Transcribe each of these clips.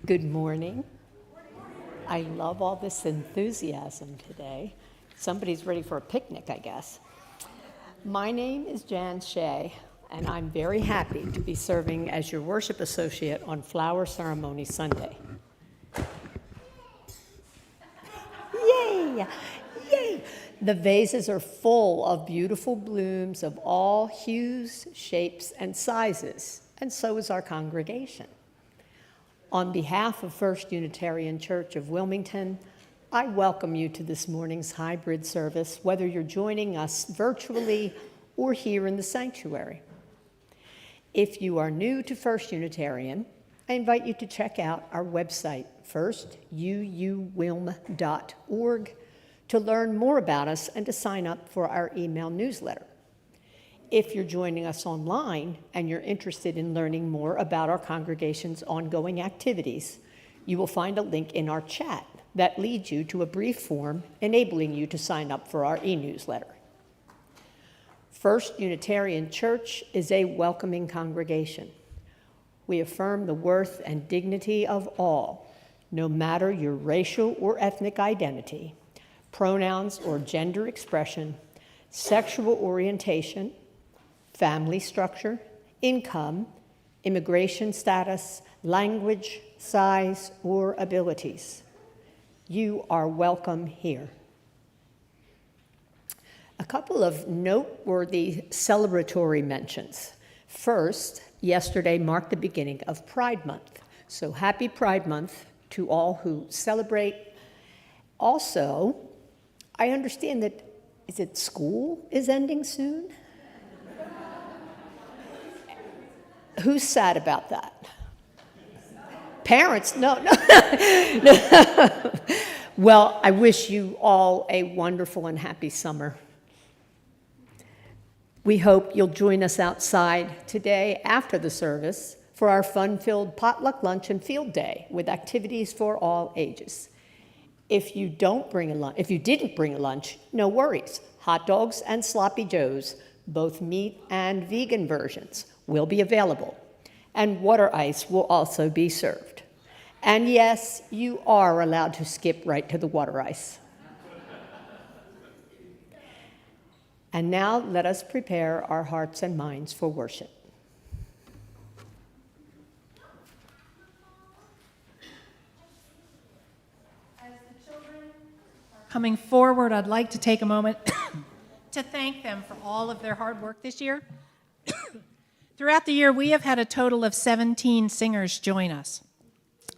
Good morning. I love all this enthusiasm today. Somebody's ready for a picnic, I guess. My name is Shay, and I'm very happy to be serving as your worship associate on Flower Ceremony Sunday. Yay! Yay! The vases are full of beautiful blooms of all hues, shapes, and sizes, and so is our congregation. On behalf of First Unitarian Church of Wilmington, I welcome you to this morning's hybrid service, whether you're joining us virtually or here in the sanctuary. If you are new to First Unitarian, I invite you to check out our website, firstuuwilm.org, to learn more about us and to sign up for our email newsletter. If you're joining us online and you're interested in learning more about our congregation's ongoing activities, you will find a link in our chat that leads you to a brief form enabling you to sign up for our e-newsletter. First Unitarian Church is a welcoming congregation. We affirm the worth and dignity of all, no matter your racial or ethnic identity, pronouns or gender expression, sexual orientation, family structure, income, immigration status, language, size, or abilities. You are welcome here. A couple of noteworthy celebratory mentions. First, yesterday marked the beginning of Pride Month. So happy Pride Month to all who celebrate. Also, I understand that, is it school is ending soon? Who's sad about that? Parents? No. Well, I wish you all a wonderful and happy summer. We hope you'll join us outside today after the service for our fun-filled potluck lunch and field day with activities for all ages. If you didn't bring a lunch, no worries. Hot dogs and sloppy joes, both meat and vegan versions, will be available, and water ice will also be served. And yes, you are allowed to skip right to the water ice. And now let us prepare our hearts and minds for worship. As the children are coming forward, I'd like to take a moment to thank them for all of their hard work this year. Throughout the year, we have had a total of 17 singers join us,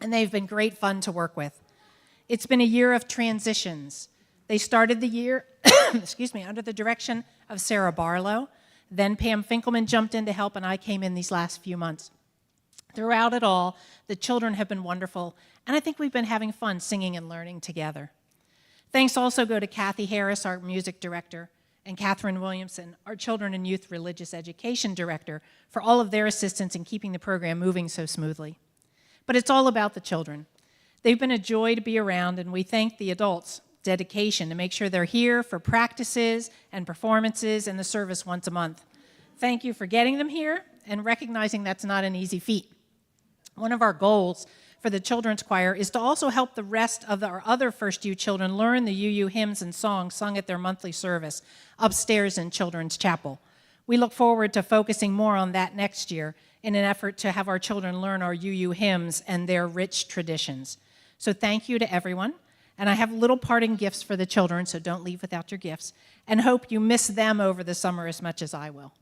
and they've been great fun to work with. It's been a year of transitions. They started the year under the direction of Sarah Barlow. Then Pam Finkelman jumped in to help, and I came in these last few months. Throughout it all, the children have been wonderful, and I think we've been having fun singing and learning together. Thanks also go to Kathy Harris, our music director, and Catherine Williamson, our Children and Youth Religious Education Director, for all of their assistance in keeping the program moving so smoothly. But it's all about the children. They've been a joy to be around, and we thank the adults' dedication to make sure they're here for practices and performances and the service once a month. Thank you for getting them here and recognizing that's not an easy feat. One of our goals for the children's choir is to also help the rest of our other First U children learn the UU hymns and songs sung at their monthly service upstairs in Children's Chapel. We look forward to focusing more on that next year in an effort to have our children learn our UU hymns and their rich traditions. So thank you to everyone. And I have little parting gifts for the children, so don't leave without your gifts, and hope you miss them over the summer as much as I will.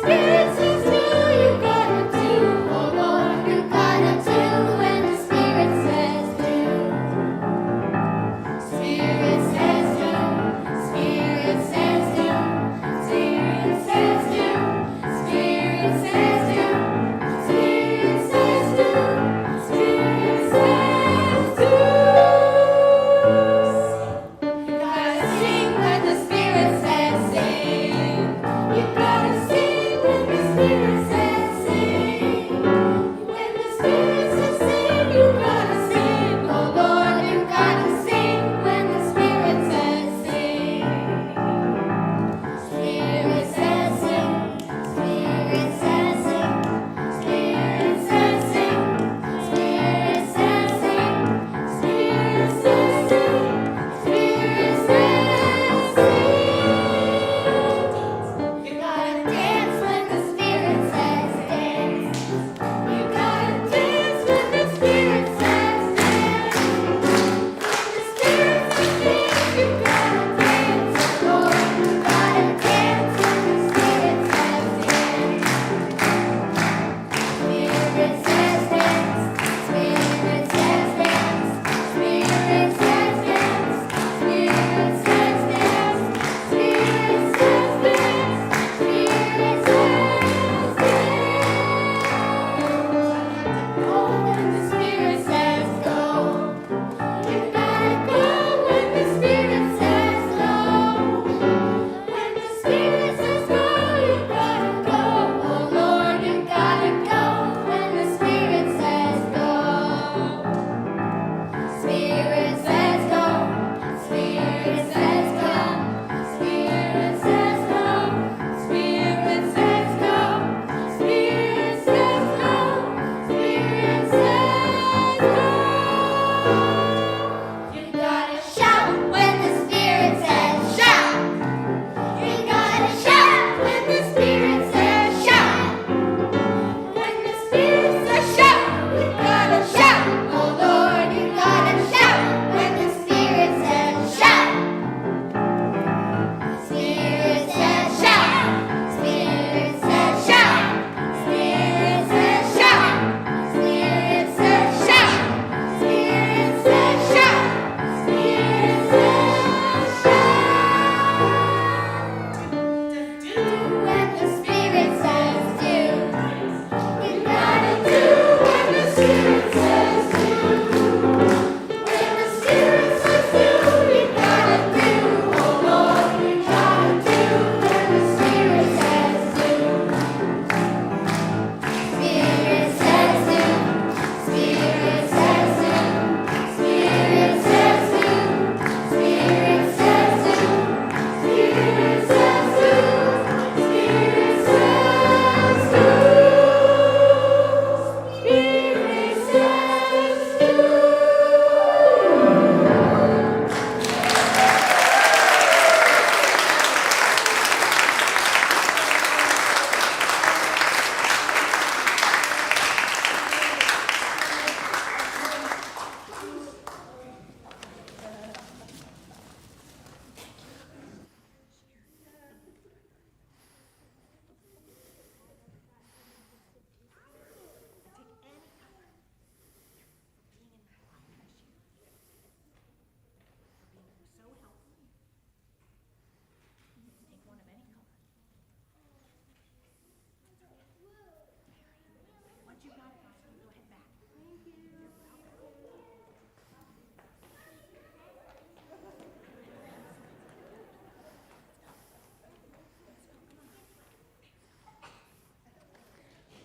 Spirit says do, you gotta do.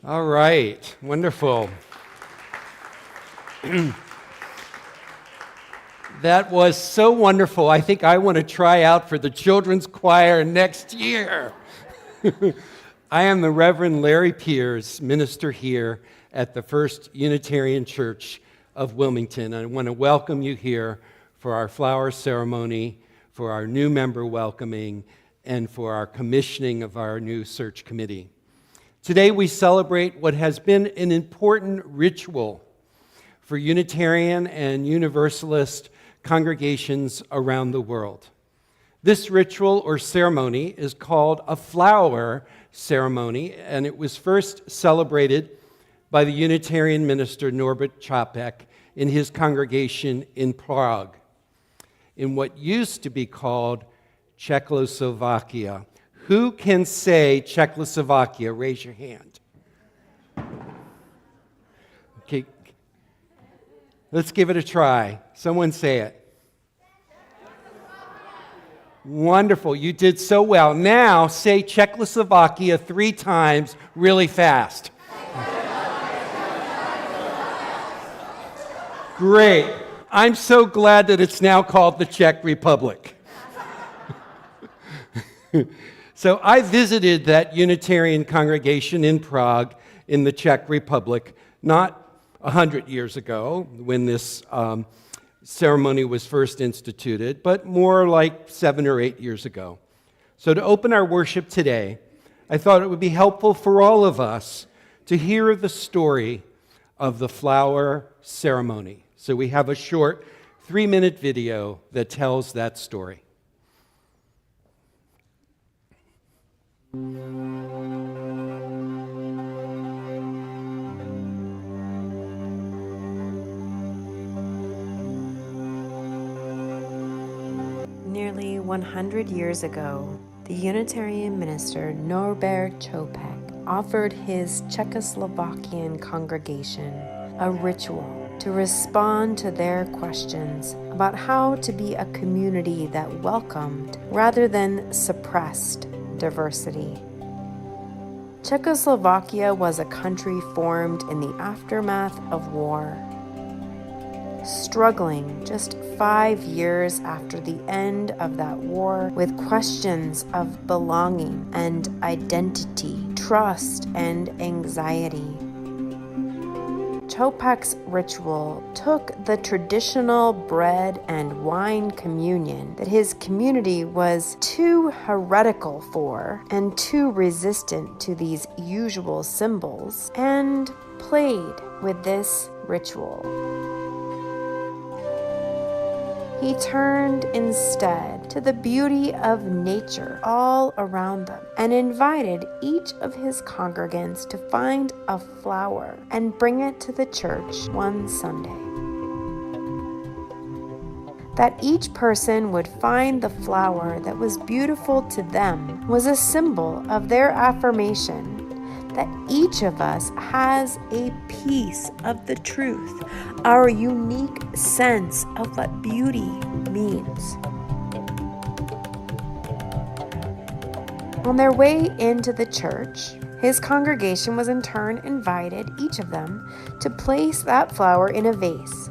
All right, wonderful. That was so wonderful. I think I want to try out for the children's choir next year. I am the Reverend Larry Piers, minister here at the First Unitarian Church of Wilmington. I want to welcome you here for our flower ceremony, for our new member welcoming, and for our commissioning of our new search committee. Today we celebrate what has been an important ritual for Unitarian and Universalist congregations around the world. This ritual or ceremony is called a flower ceremony, and it was first celebrated by the Unitarian minister Norbert Čapek in his congregation in Prague, in what used to be called Czechoslovakia. Who can say Czechoslovakia? Raise your hand. Okay, let's give it a try. Someone say it. Wonderful, you did so well. Now say Czechoslovakia 3 times really fast. Great. I'm so glad that it's now called the Czech Republic. So I visited that Unitarian congregation in Prague in the Czech Republic not 100 years ago when this ceremony was first instituted, but more like 7 or 8 years ago. So to open our worship today, I thought it would be helpful for all of us to hear the story of the flower ceremony. So we have a short 3-minute video that tells that story. Nearly 100 years ago, the Unitarian minister Norbert Čapek offered his Czechoslovakian congregation a ritual to respond to their questions about how to be a community that welcomed rather than suppressed diversity. Czechoslovakia was a country formed in the aftermath of war, struggling just 5 years after the end of that war with questions of belonging and identity, trust and anxiety. Čapek's ritual took the traditional bread and wine communion that his community was too heretical for and too resistant to these usual symbols and played with this ritual. He turned instead to the beauty of nature all around them and invited each of his congregants to find a flower and bring it to the church one Sunday. That each person would find the flower that was beautiful to them was a symbol of their affirmation that each of us has a piece of the truth, our unique sense of what beauty means. On their way into the church, his congregation was in turn invited, each of them, to place that flower in a vase,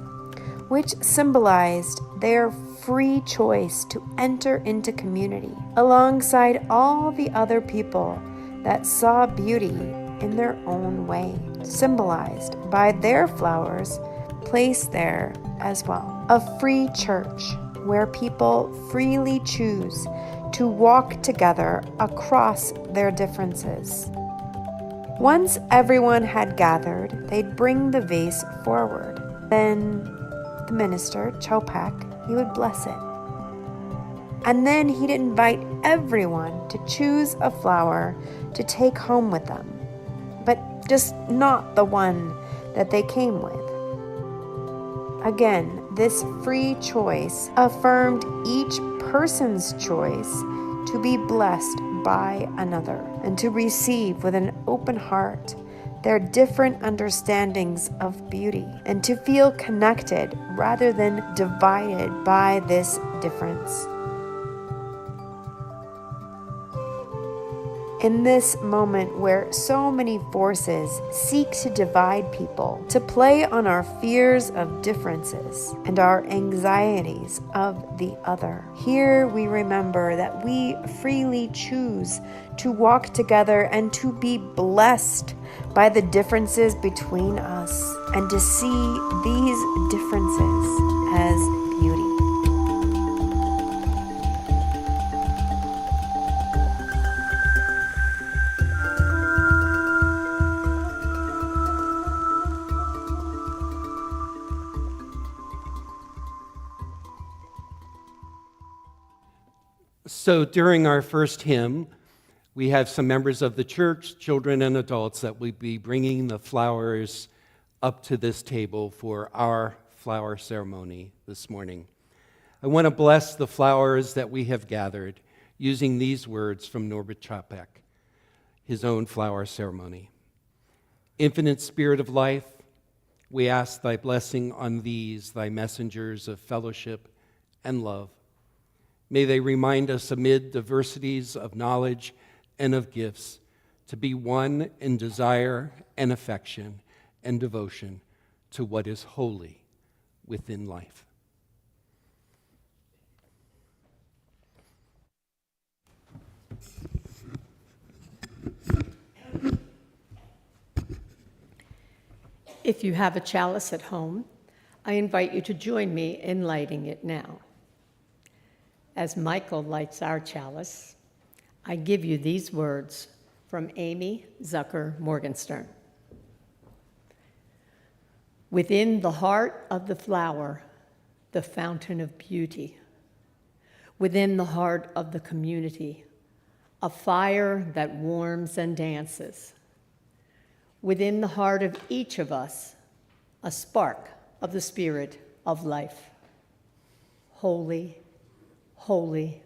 which symbolized their free choice to enter into community alongside all the other people that saw beauty in their own way, symbolized by their flowers placed there as well. A free church where people freely choose to walk together across their differences. Once everyone had gathered, they'd bring the vase forward. Then the minister, Čapek, he would bless it. And then he'd invite everyone to choose a flower to take home with them, but just not the one that they came with. Again, this free choice affirmed each person's choice to be blessed by another and to receive with an open heart their different understandings of beauty and to feel connected rather than divided by this difference. In this moment where so many forces seek to divide people, to play on our fears of differences and our anxieties of the other, here we remember that we freely choose to walk together and to be blessed by the differences between us and to see these differences as beauty. So during our first hymn, we have some members of the church, children and adults, that will be bringing the flowers up to this table for our flower ceremony this morning. I want to bless the flowers that we have gathered using these words from Norbert Čapek, his own flower ceremony. Infinite Spirit of life, we ask thy blessing on these, thy messengers of fellowship and love. May they remind us amid diversities of knowledge and of gifts to be one in desire and affection and devotion to what is holy within life. If you have a chalice at home, I invite you to join me in lighting it now. As Michael lights our chalice, I give you these words from Amy Zucker Morgenstern. Within the heart of the flower, the fountain of beauty. Within the heart of the community, a fire that warms and dances. Within the heart of each of us, a spark of the spirit of life. Holy, holy,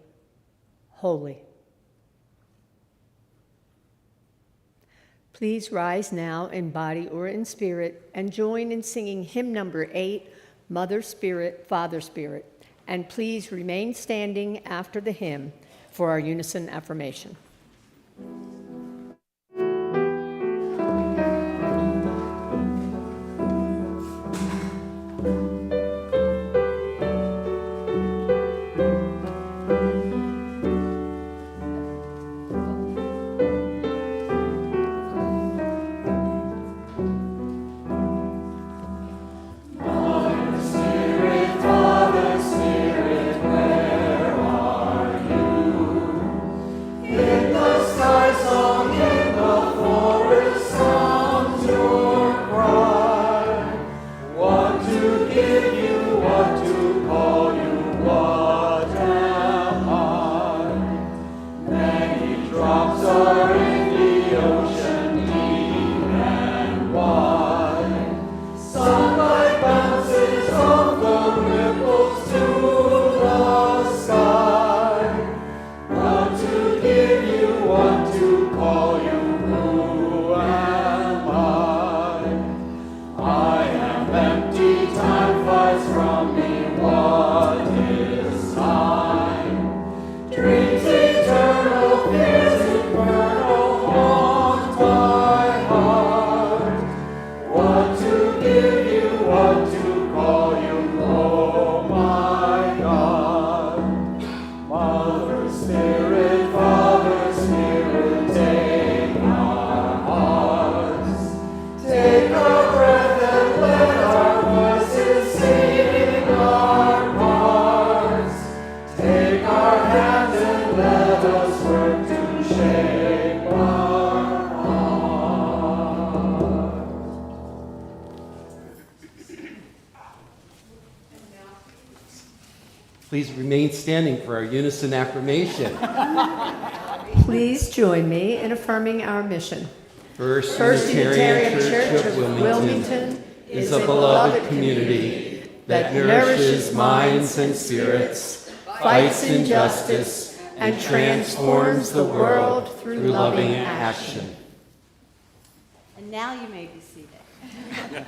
holy. Please rise now in body or in spirit and join in singing hymn number 8, Mother Spirit, Father Spirit. And please remain standing after the hymn for our unison affirmation. Please remain standing for our unison affirmation. Please join me in affirming our mission. First Unitarian Church of Wilmington is a beloved community that nourishes minds and spirits, fights injustice, and transforms the world through loving action. And now you may be seated.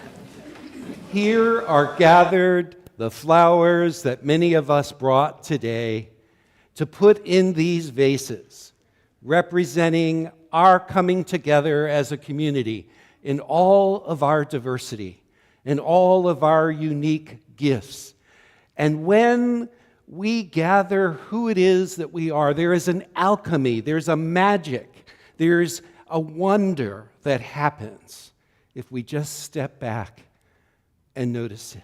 Here are gathered the flowers that many of us brought today to put in these vases representing our coming together as a community in all of our diversity, in all of our unique gifts. And when we gather who it is that we are, there is an alchemy, there's a magic, there's a wonder that happens if we just step back and notice it.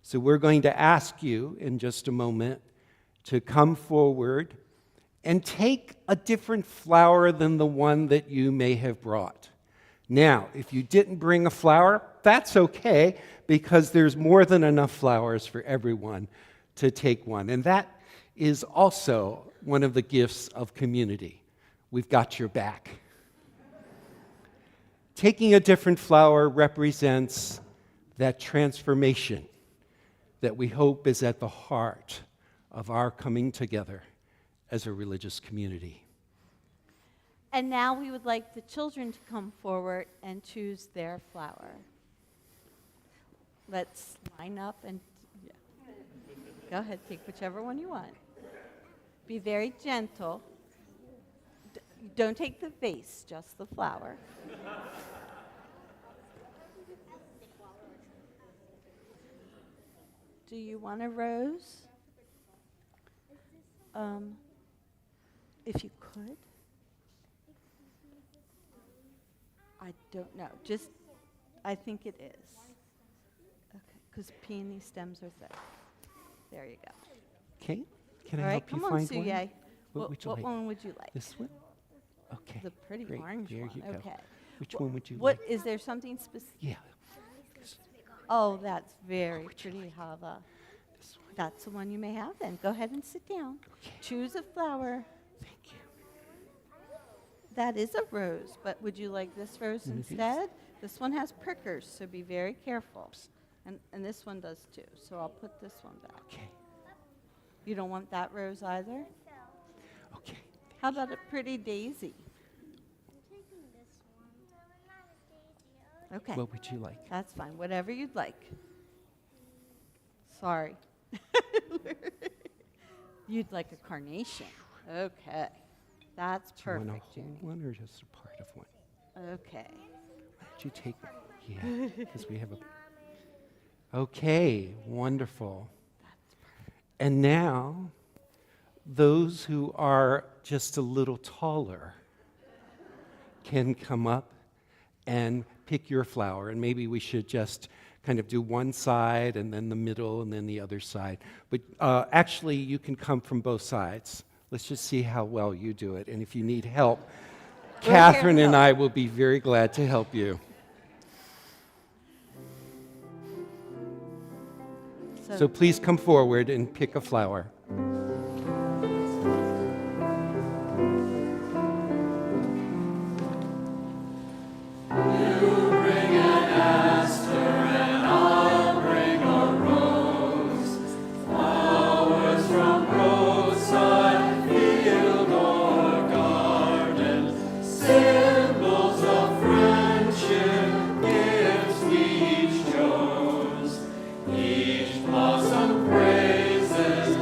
So we're going to ask you in just a moment to come forward and take a different flower than the one that you may have brought. Now, if you didn't bring a flower, that's okay, because there's more than enough flowers for everyone to take one. And that is also one of the gifts of community. We've got your back. Taking a different flower represents that transformation that we hope is at the heart of our coming together as a religious community. And now we would like the children to come forward and choose their flower. Let's line up and go ahead, take whichever one you want. Be very gentle. Don't take the vase, just the flower. Do you want a rose? If you could. I don't know. Just, I think it is. Okay, because peony stems are thick. There you go. Okay, can I All right, help you come on, find Sue. one? What would you like? one would you like? This one? Okay. The pretty great. orange There one. you go. Okay. Which one would you What like? is there something specific? Yeah, Oh, that's very would you pretty, Hava. this one. That's the one you may have then. Go ahead and sit down. Okay. Choose a flower. Thank you. That is a rose, but would you like this rose Maybe this. instead? This one has prickers, so be very careful. And this one does too, so I'll put this one back. Okay. You don't want that rose either? Okay. How about a pretty daisy? Okay, What would you like? that's fine. Whatever you'd like. Sorry. You'd like a carnation. Okay. That's Do you want a perfect, whole Judy. one or just a part of one? Okay. Why don't you take it? Yeah, because we have a... Okay, wonderful. And now, those who are just a little taller can come up and pick your flower. And maybe we should just kind of do one side and then the middle and then the other side. But actually, you can come from both sides. Let's just see how well you do it. And if you need help, We're Catherine here to and help. I will be very glad to help you. So please come forward and pick a flower. Blossom praises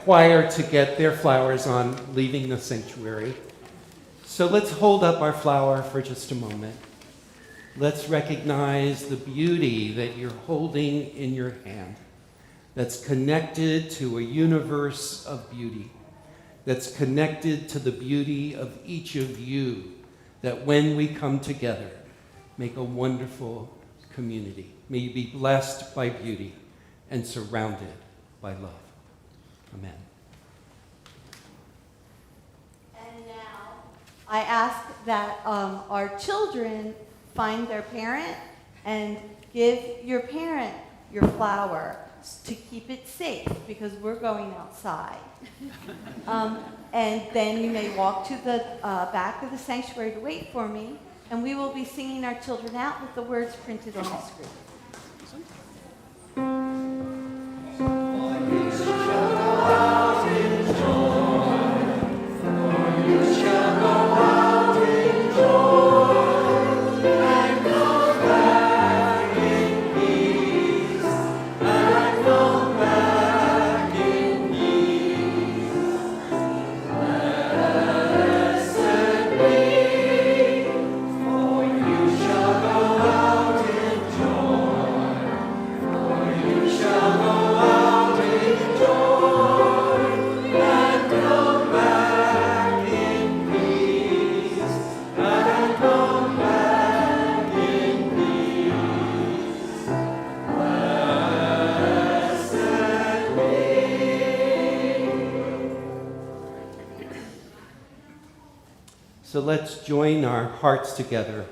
choir to get their flowers on leaving the sanctuary. So let's hold up our flower for just a moment. Let's recognize the beauty that you're holding in your hand, that's connected to a universe of beauty, that's connected to the beauty of each of you, that when we come together, make a wonderful community. May you be blessed by beauty and surrounded by love. Amen. And now I ask that our children find their parent and give your parent your flower to keep it safe, because we're going outside. And then you may walk to the back of the sanctuary to wait for me, and we will be singing our children out with the words printed on the screen. So let's join our hearts together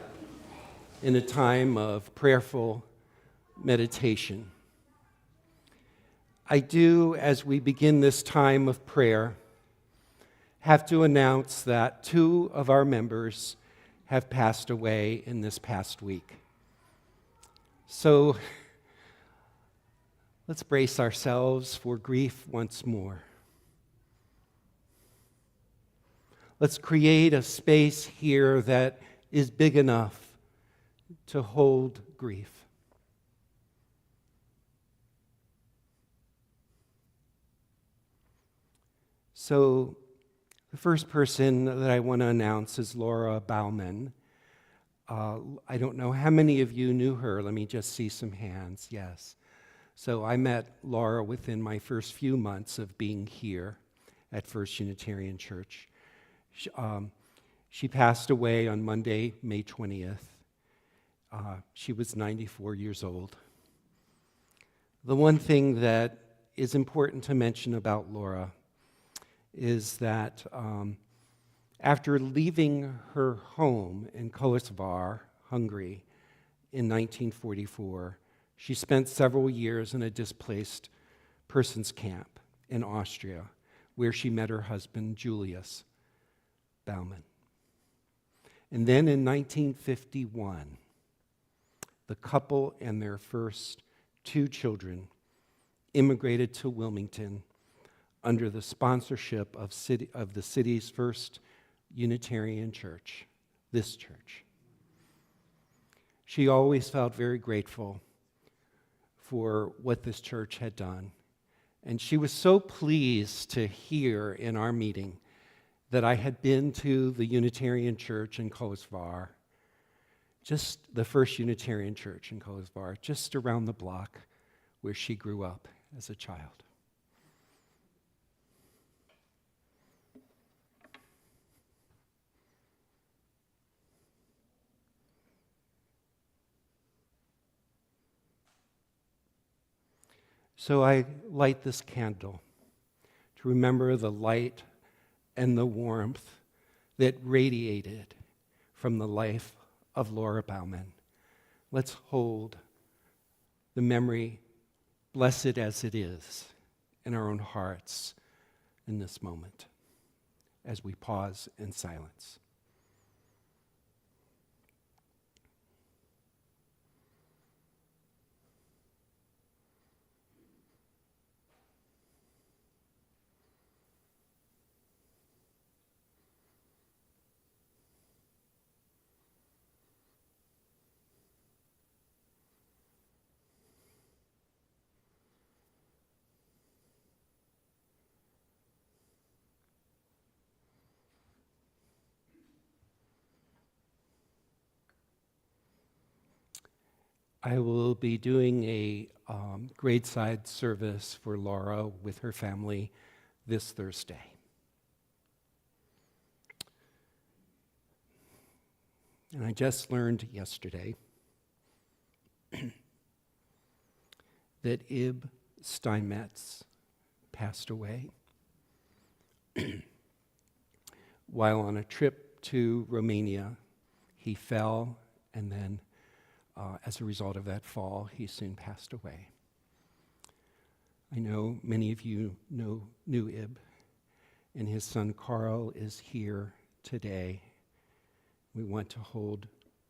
in a time of prayerful meditation. I do, as we begin this time of prayer, have to announce that 2 of our members have passed away in this past week. So let's brace ourselves for grief once more. Let's create a space here that is big enough to hold grief. So the first person that I want to announce is Laura Bauman. I don't know how many of you knew her. Let me just see some hands. Yes. So I met Laura within my first few months of being here at First Unitarian Church. She passed away on Monday, May 20th. She was 94 years old. The one thing that is important to mention about Laura is that after leaving her home in Kolozsvár, Hungary, in 1944, she spent several years in a displaced persons camp in Austria, where she met her husband, Julius Bauman. And then in 1951, the couple and their first 2 children immigrated to Wilmington under the sponsorship of the city's first Unitarian church, this church. She always felt very grateful for what this church had done. And she was so pleased to hear in our meeting that I had been to the Unitarian church in Kolozsvár, just the first Unitarian church in Kolozsvár, just around the block where she grew up as a child. So I light this candle to remember the light and the warmth that radiated from the life of Laura Bauman. Let's hold the memory, blessed as it is, in our own hearts in this moment as we pause in silence. I will be doing a gradeside service for Laura with her family this Thursday. And I just learned yesterday that Ib Steinmetz passed away while on a trip to Romania. He fell, and then as a result of that fall, he soon passed away. I know many of you knew Ib, and his son Carl is here today. We want to hold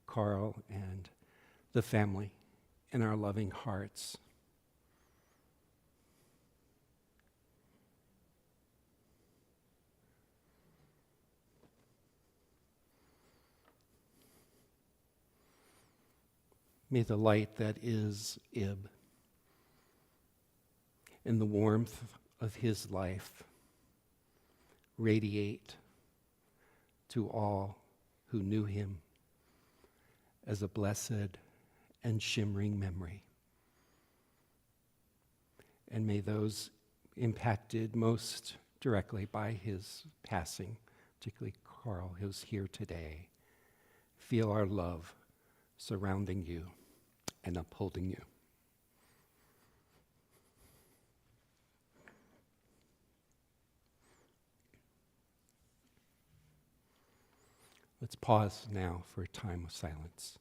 Carl and the family in our loving hearts. May the light that is Ib and the warmth of his life radiate to all who knew him as a blessed and shimmering memory. And may those impacted most directly by his passing, particularly Carl, who's here today, feel our love surrounding you and upholding you. Let's pause now for a time of silence.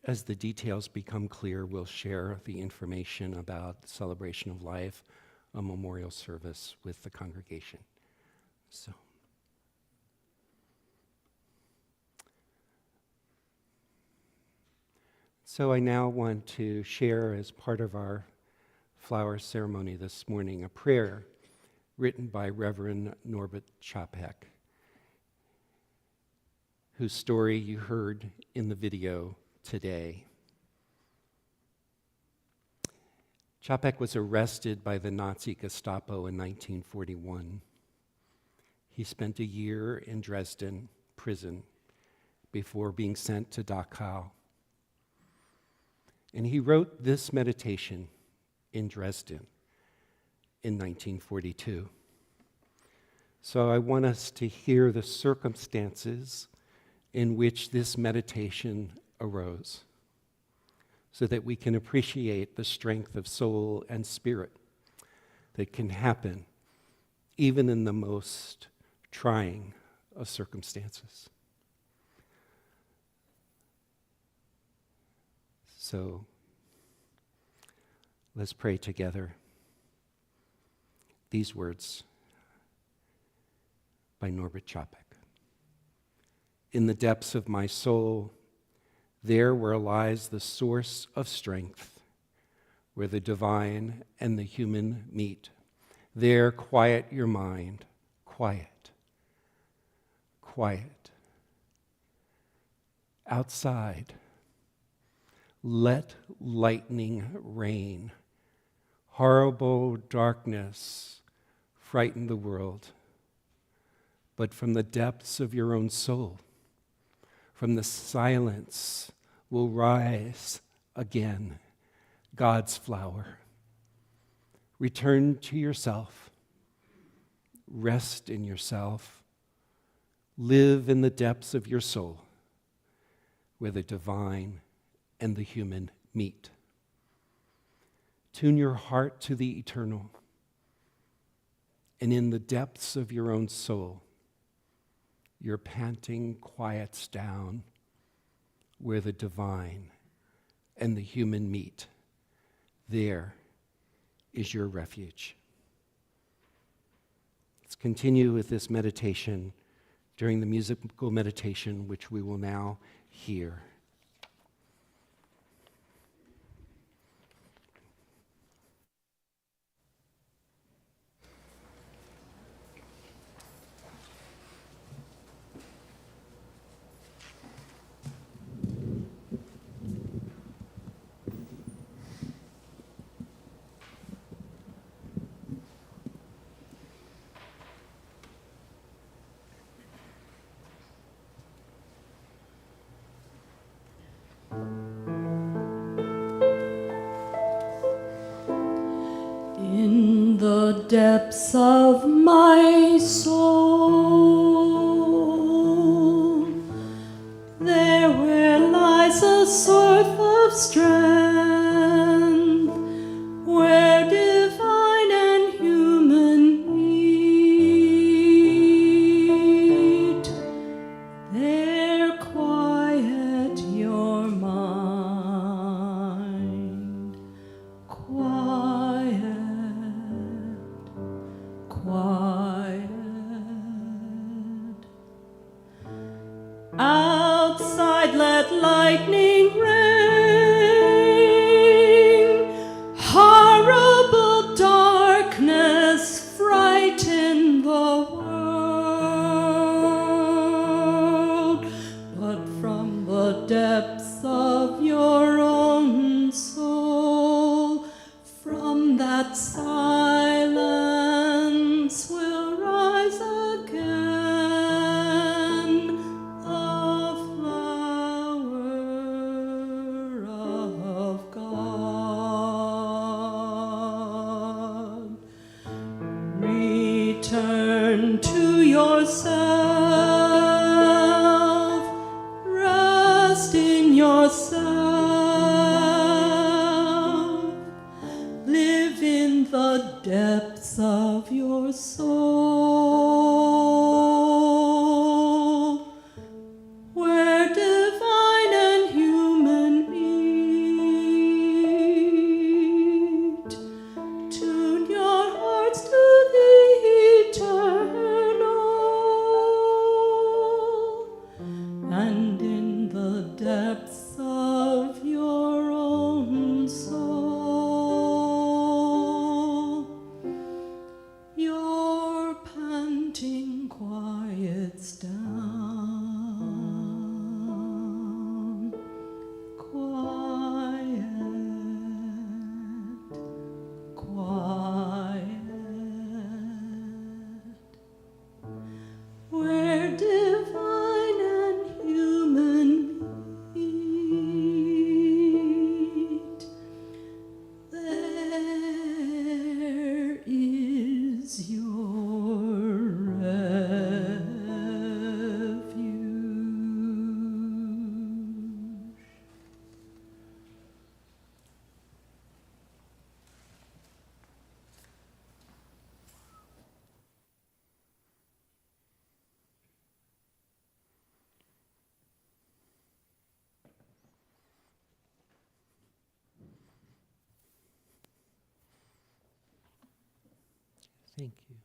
As the details become clear, we'll share the information about the celebration of life, a memorial service with the congregation. So I now want to share, as part of our flower ceremony this morning, a prayer written by Reverend Norbert Čapek, whose story you heard in the video today. Čapek was arrested by the Nazi Gestapo in 1941. He spent a year in Dresden prison before being sent to Dachau. And he wrote this meditation in Dresden in 1942. So I want us to hear the circumstances in which this meditation arose, so that we can appreciate the strength of soul and spirit that can happen even in the most trying of circumstances. So let's pray together these words by Norbert Čapek. In the depths of my soul, there where lies the source of strength, where the divine and the human meet. There quiet your mind, quiet, quiet. Outside, let lightning rain. Horrible darkness frighten the world. But from the depths of your own soul, from the silence will rise again God's flower. Return to yourself. Rest in yourself. Live in the depths of your soul, where the divine and the human meet. Tune your heart to the eternal, and in the depths of your own soul, your panting quiets down where the divine and the human meet. There is your refuge. Let's continue with this meditation during the musical meditation, which we will now hear. depths of my soul, there where lies a source of strength, where divine and human meet, there quiet your mind, quiet. Outside let lightning ring, horrible darkness frighten the world, but from the depths of your own soul, from that silence will rise again the flower of God. Return to yourself, rest in yourself, live in the depths of your soul, where divine and human meet. Tune your hearts to the eternal, and in the depths of your own soul, your panting quiets down. Quiet, quiet, where divine and human meet, there is your refuge. Thank you.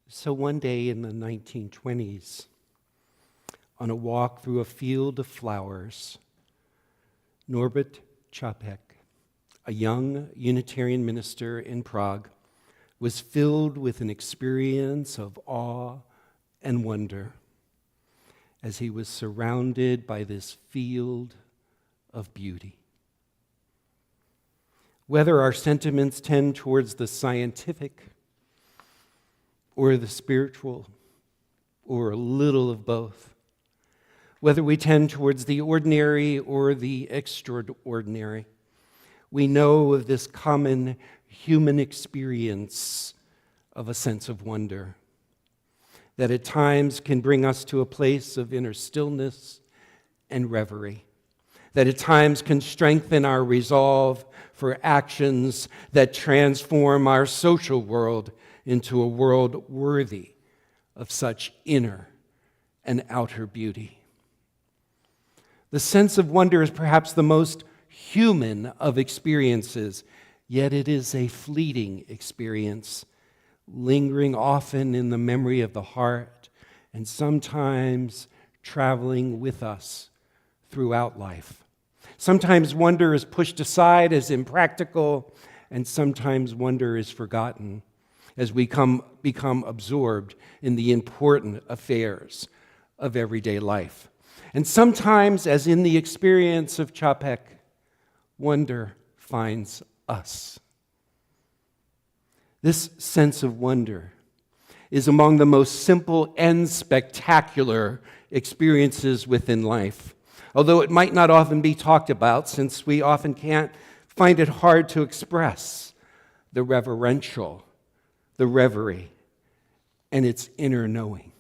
So one day in the 1920s, on a walk through a field of flowers, Norbert Čapek, a young Unitarian minister in Prague, was filled with an experience of awe and wonder as he was surrounded by this field of beauty. Whether our sentiments tend towards the scientific or the spiritual, or a little of both, whether we tend towards the ordinary or the extraordinary, we know of this common human experience of a sense of wonder that at times can bring us to a place of inner stillness and reverie, that at times can strengthen our resolve for actions that transform our social world into a world worthy of such inner and outer beauty. The sense of wonder is perhaps the most human of experiences, yet it is a fleeting experience, lingering often in the memory of the heart and sometimes traveling with us throughout life. Sometimes wonder is pushed aside as impractical, and sometimes wonder is forgotten as we become absorbed in the important affairs of everyday life. And sometimes, as in the experience of Čapek, wonder finds us. This sense of wonder is among the most simple and spectacular experiences within life. Although it might not often be talked about, since we often can't find it hard to express the reverential, the reverie, and its inner knowing.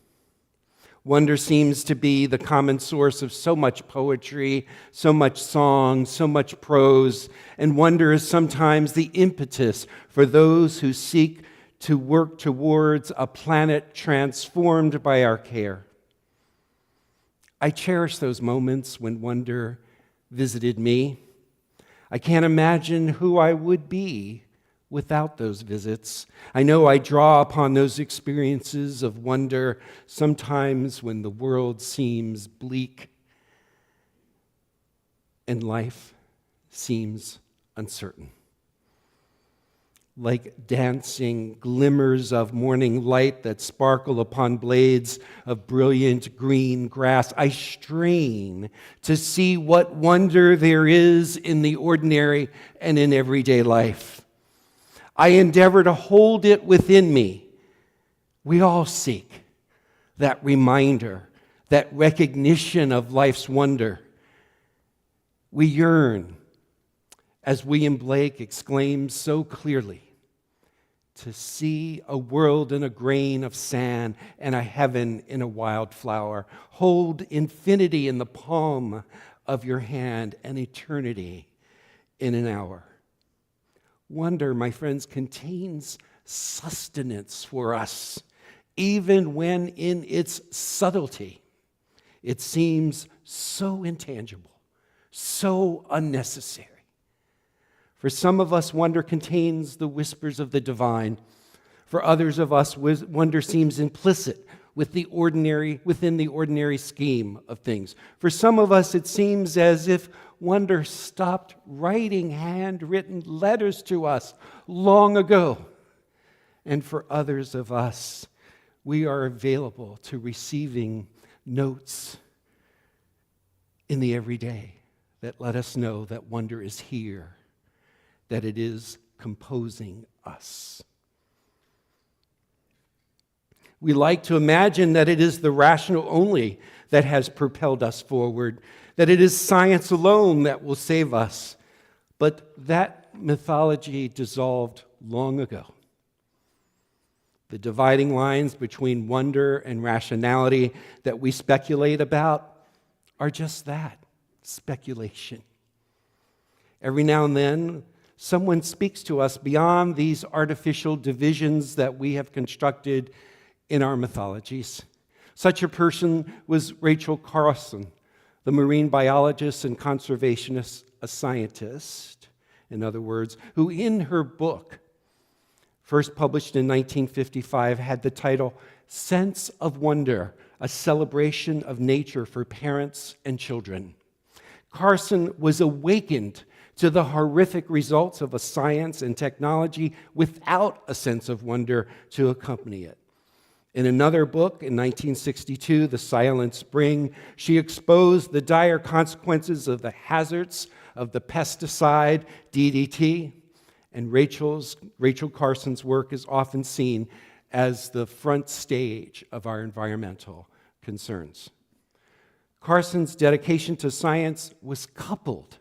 Wonder seems to be the common source of so much poetry, so much song, so much prose, and wonder is sometimes the impetus for those who seek to work towards a planet transformed by our care. I cherish those moments when wonder visited me. I can't imagine who I would be without those visits. I know I draw upon those experiences of wonder sometimes when the world seems bleak and life seems uncertain. Like dancing glimmers of morning light that sparkle upon blades of brilliant green grass, I strain to see what wonder there is in the ordinary and in everyday life. I endeavor to hold it within me. We all seek that reminder, that recognition of life's wonder. We yearn, as William Blake exclaims so clearly, to see a world in a grain of sand and a heaven in a wildflower. Hold infinity in the palm of your hand and eternity in an hour. Wonder, my friends, contains sustenance for us, even when in its subtlety it seems so intangible, so unnecessary. For some of us, wonder contains the whispers of the divine. For others of us, wonder seems implicit within the ordinary scheme of things. For some of us, it seems as if wonder stopped writing handwritten letters to us long ago. And for others of us, we are available to receiving notes in the everyday that let us know that wonder is here, that it is composing us. We like to imagine that it is the rational only that has propelled us forward, that it is science alone that will save us. But that mythology dissolved long ago. The dividing lines between wonder and rationality that we speculate about are just that, speculation. Every now and then, someone speaks to us beyond these artificial divisions that we have constructed in our mythologies. Such a person was Rachel Carson, the marine biologist and conservationist, a scientist, in other words, who in her book, first published in 1955, had the title Sense of Wonder, a celebration of nature for parents and children. Carson was awakened to the horrific results of a science and technology without a sense of wonder to accompany it. In another book, in 1962, The Silent Spring, she exposed the dire consequences of the hazards of the pesticide DDT, and Rachel Carson's work is often seen as the front stage of our environmental concerns. Carson's dedication to science was coupled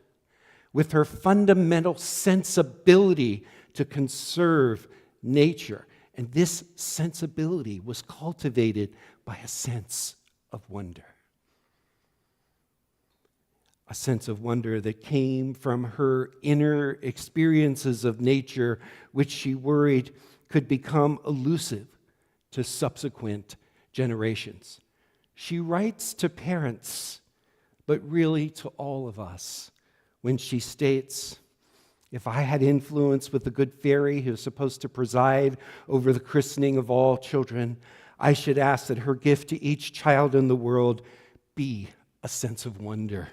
with her fundamental sensibility to conserve nature. And this sensibility was cultivated by a sense of wonder. A sense of wonder that came from her inner experiences of nature, which she worried could become elusive to subsequent generations. She writes to parents, but really to all of us, when she states, "If I had influence with the good fairy who is supposed to preside over the christening of all children, I should ask that her gift to each child in the world be a sense of wonder,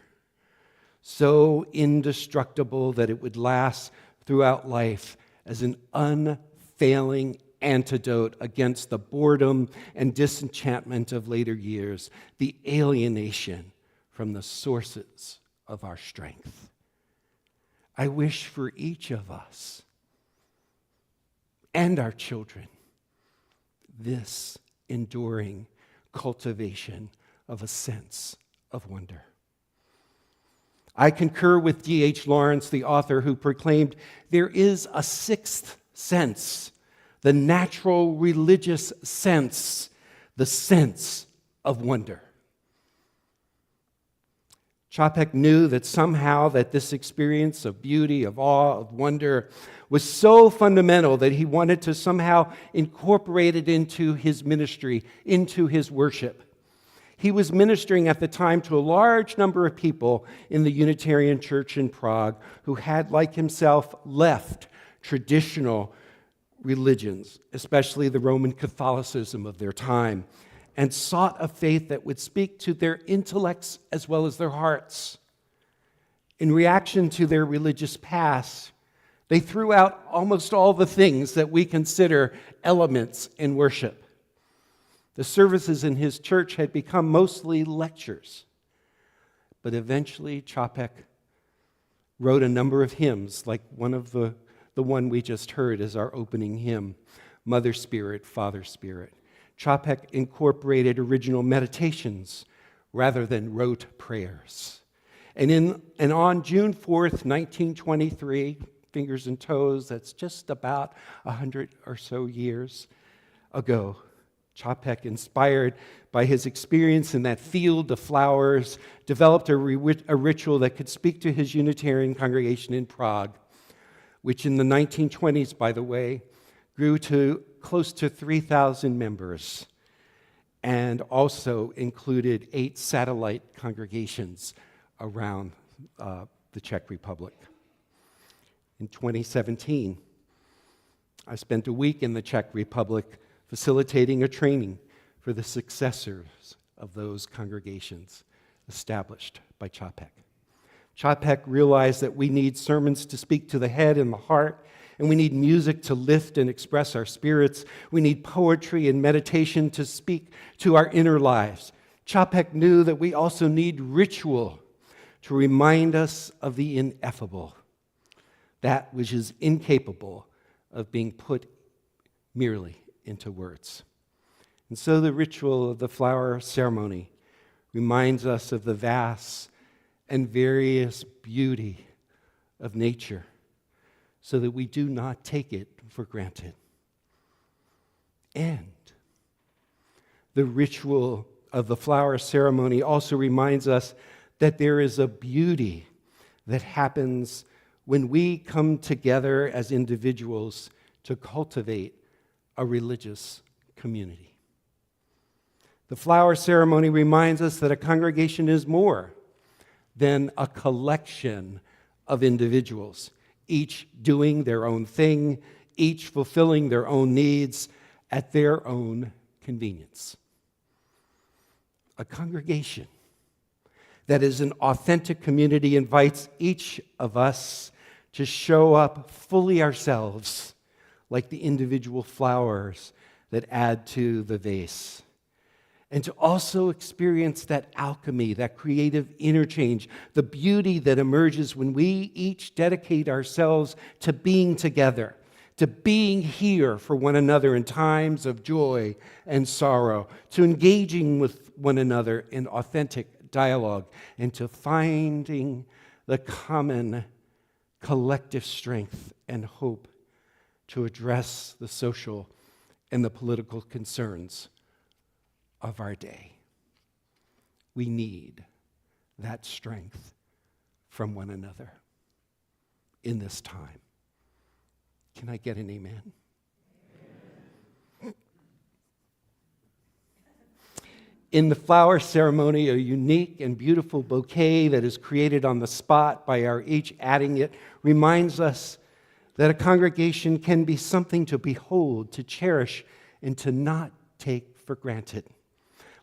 so indestructible that it would last throughout life as an unfailing antidote against the boredom and disenchantment of later years, the alienation from the sources of our strength." I wish for each of us and our children this enduring cultivation of a sense of wonder. I concur with D.H. Lawrence, the author, who proclaimed there is a sixth sense, the natural religious sense, the sense of wonder. Čapek knew that somehow that this experience of beauty, of awe, of wonder was so fundamental that he wanted to somehow incorporate it into his ministry, into his worship. He was ministering at the time to a large number of people in the Unitarian Church in Prague who had, like himself, left traditional religions, especially the Roman Catholicism of their time, and sought a faith that would speak to their intellects as well as their hearts. In reaction to their religious past, they threw out almost all the things that we consider elements in worship. The services in his church had become mostly lectures, but eventually Čapek wrote a number of hymns, like the one we just heard as our opening hymn, Mother Spirit, Father Spirit. Čapek incorporated original meditations rather than rote prayers. And on June 4th, 1923, fingers and toes, that's just about 100 or so years ago, Čapek, inspired by his experience in that field of flowers, developed a ritual that could speak to his Unitarian congregation in Prague, which in the 1920s, by the way, grew to close to 3,000 members and also included 8 satellite congregations around the Czech Republic. In 2017, I spent a week in the Czech Republic facilitating a training for the successors of those congregations established by Čapek. Čapek realized that we need sermons to speak to the head and the heart, and we need music to lift and express our spirits. We need poetry and meditation to speak to our inner lives. Čapek knew that we also need ritual to remind us of the ineffable, that which is incapable of being put merely into words. And so the ritual of the flower ceremony reminds us of the vast and various beauty of nature so that we do not take it for granted. And the ritual of the flower ceremony also reminds us that there is a beauty that happens when we come together as individuals to cultivate a religious community. The flower ceremony reminds us that a congregation is more than a collection of individuals, each doing their own thing, each fulfilling their own needs at their own convenience. A congregation that is an authentic community invites each of us to show up fully ourselves, like the individual flowers that add to the vase. And to also experience that alchemy, that creative interchange, the beauty that emerges when we each dedicate ourselves to being together, to being here for one another in times of joy and sorrow, to engaging with one another in authentic dialogue, and to finding the common collective strength and hope to address the social and the political concerns of our day. We need that strength from one another in this time. Can I get an amen? In the flower ceremony, a unique and beautiful bouquet that is created on the spot by our each adding it reminds us that a congregation can be something to behold, to cherish, and to not take for granted.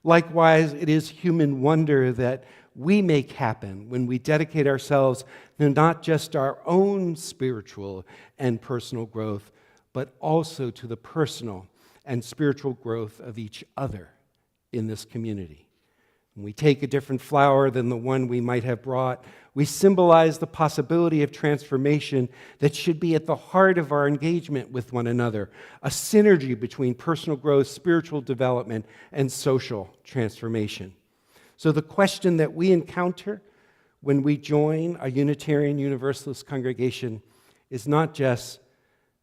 Likewise, it is human wonder that we make happen when we dedicate ourselves to not just our own spiritual and personal growth, but also to the personal and spiritual growth of each other in this community. When we take a different flower than the one we might have brought, we symbolize the possibility of transformation that should be at the heart of our engagement with one another, a synergy between personal growth, spiritual development, and social transformation. So the question that we encounter when we join a Unitarian Universalist congregation is not just,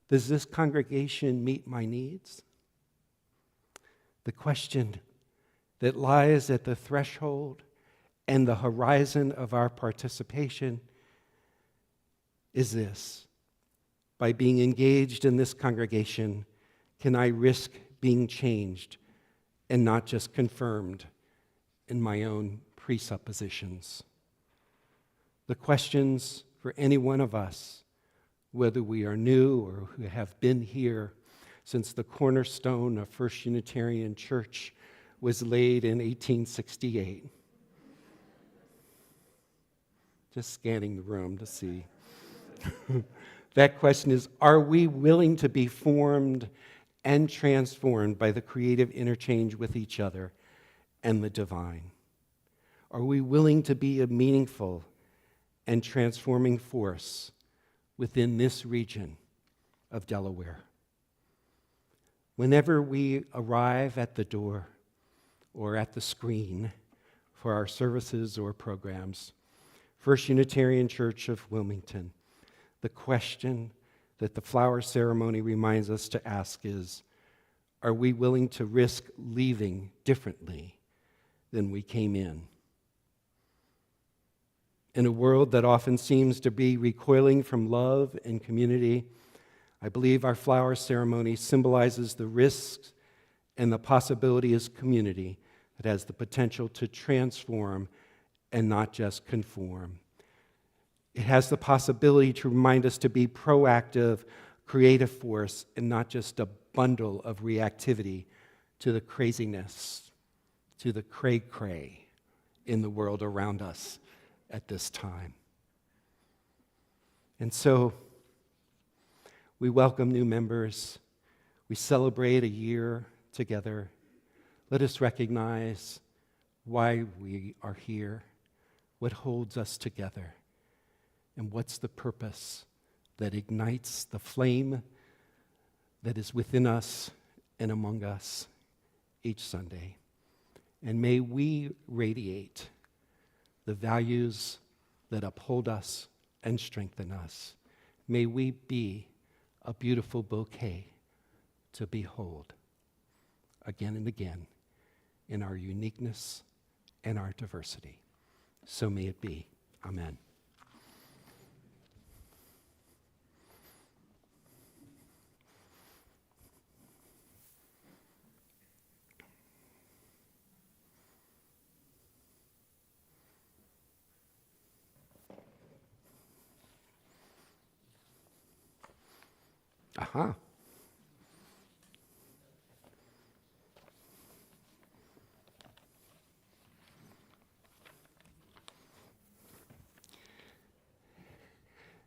does this congregation meet my needs? The question that lies at the threshold and the horizon of our participation is this: by being engaged in this congregation, can I risk being changed and not just confirmed in my own presuppositions? The questions for any one of us, whether we are new or who have been here since the cornerstone of First Unitarian Church was laid in 1868. Just scanning the room to see. That question is, are we willing to be formed and transformed by the creative interchange with each other and the divine? Are we willing to be a meaningful and transforming force within this region of Delaware? Whenever we arrive at the door or at the screen for our services or programs, First Unitarian Church of Wilmington, the question that the flower ceremony reminds us to ask is, are we willing to risk leaving differently than we came in? In a world that often seems to be recoiling from love and community, I believe our flower ceremony symbolizes the risks and the possibility as community that has the potential to transform and not just conform. It has the possibility to remind us to be proactive, creative force, and not just a bundle of reactivity to the craziness, to the cray-cray in the world around us at this time. And so, we welcome new members. We celebrate a year together. Let us recognize why we are here, what holds us together, and what's the purpose that ignites the flame that is within us and among us each Sunday. And may we radiate the values that uphold us and strengthen us. May we be a beautiful bouquet to behold again and again in our uniqueness and our diversity. So may it be. Amen. Aha.